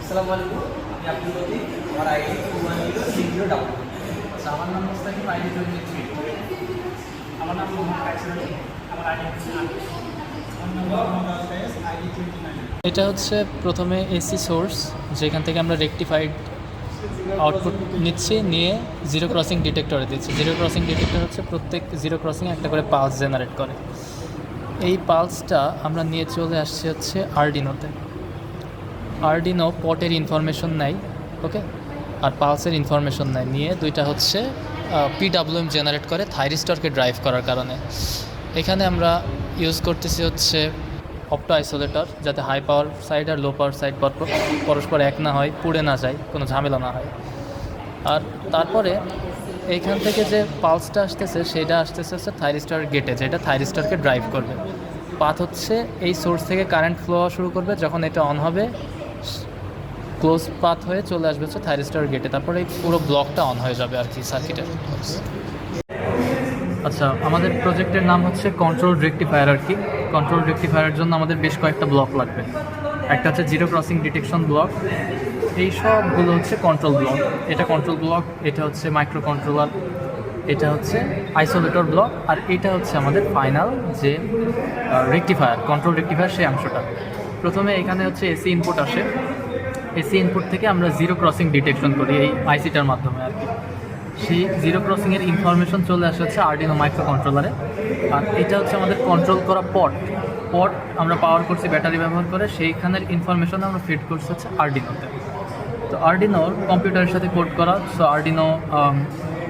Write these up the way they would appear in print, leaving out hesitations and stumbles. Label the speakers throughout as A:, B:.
A: আসসালামু আলাইকুম, আমি আব্দুল লতিফ। আমার আইডি 2106
B: আচ্ছা, আমার নাম মোস্তাকিম, আইডি 23। আমার নাম মোহাম্মদ কাইসার আলী, আমার আইডি হচ্ছে 28। আমার নাম মোহাম্মদ ফয়েজ, আইডি 29।
C: এটা হচ্ছে প্রথমে এসি সোর্স, যেখান থেকে আমরা রেকটিফাইড আউটপুট নিচ্ছি, নিয়ে জিরো ক্রসিং ডিটেক্টরে দিচ্ছি। জিরো ক্রসিং ডিটেক্টর হচ্ছে প্রত্যেক জিরো ক্রসিংয়ে একটা করে পালস জেনারেট করে। এই পালসটা আমরা নিয়ে চলে আসছি হচ্ছে আরডিনোতে। আরডিনো পটের ইনফরমেশন নেয়, ওকে, আর পালসের ইনফরমেশন নেয়, নিয়ে দুইটা হচ্ছে পিডাব্লিউএম জেনারেট করে থাইরিস্টরকে ড্রাইভ করার কারণে। এখানে আমরা ইউজ করতেছি হচ্ছে অপটো আইসোলেটর, যাতে হাই পাওয়ার সাইড আর লো পাওয়ার সাইড পরস্পর এক না হয়, পুড়ে না যায়, কোনো ঝামেলা না হয়। আর তারপরে এইখান থেকে যে পালসটা আসতেছে সেটা আসতেছে হচ্ছে থাইরিস্টর গেটে, যেটা থাইরিস্টরকে ড্রাইভ করবে। পাথ হচ্ছে এই সোর্স থেকে কারেন্ট ফ্লো হওয়া শুরু করবে, যখন এটা অন হবে ক্লোজ পাথ হয়ে চলে আসবে হচ্ছে থাইরিস্টর গেটে, তারপরে এই পুরো ব্লকটা অন হয়ে যাবে আর কি সার্কিটের। আচ্ছা, আমাদের প্রজেক্টের নাম হচ্ছে কন্ট্রোল রেকটিফায়ার আর কি। কন্ট্রোল রেকটিফায়ারের জন্য আমাদের বেশ কয়েকটা ব্লক লাগবে। একটা হচ্ছে জিরো ক্রসিং ডিটেকশন ব্লক, এই সবগুলো হচ্ছে কন্ট্রোল ব্লক। এটা কন্ট্রোল ব্লক, এটা হচ্ছে মাইক্রো কন্ট্রোলার, এটা হচ্ছে আইসোলেটর ব্লক, আর এটা হচ্ছে আমাদের ফাইনাল যে রেকটিফায়ার, কন্ট্রোল রেকটিফায়ার সেই অংশটা। প্রথমে এখানে হচ্ছে এসি ইনপুট আসে, এসি ইনপুট থেকে আমরা জিরো ক্রসিং ডিটেকশন করি এই আইসিটার মাধ্যমে আর কি। সেই জিরো ক্রসিংয়ের ইনফরমেশন চলে আসে হচ্ছে আরডিনো মাইক্রো কন্ট্রোলারে। আর এটা হচ্ছে আমাদের কন্ট্রোল করা পট আমরা পাওয়ার করছি ব্যাটারি ব্যবহার করে, সেইখানের ইনফরমেশন আমরা ফিড করছি হচ্ছে আরডিনোতে। তো আরডিনোর কম্পিউটারের সাথে কোড করা, সো আরডিনো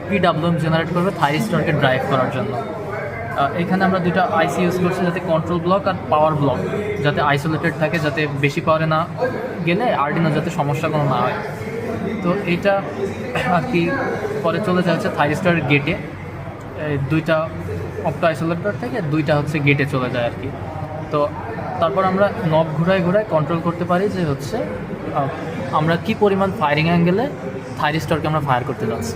C: পিডাব্লিউএম জেনারেট করবে থাইরিস্টরকে ড্রাইভ করার জন্য। এখানে আমরা দুটো আইসি ইউজ করছি, যাতে কন্ট্রোল ব্লক আর পাওয়ার ব্লক যাতে আইসোলেটেড থাকে, যাতে বেশি পাওয়ারে না গেলে আরডিনো যাতে সমস্যা কোনো না হয়। তো এইটা আর কি পরে চলে যাচ্ছে থাইরিস্টরের গেটে, দুইটা অপটো আইসোলেটর থেকে দুইটা হচ্ছে গেটে চলে যায় আর কি। তো তারপর আমরা নব ঘুরায় কন্ট্রোল করতে পারি যে হচ্ছে আমরা কি পরিমাণ ফায়ারিং অ্যাঙ্গেলে থাইরিস্টরকে আমরা ফায়ার করতে যাচ্ছি।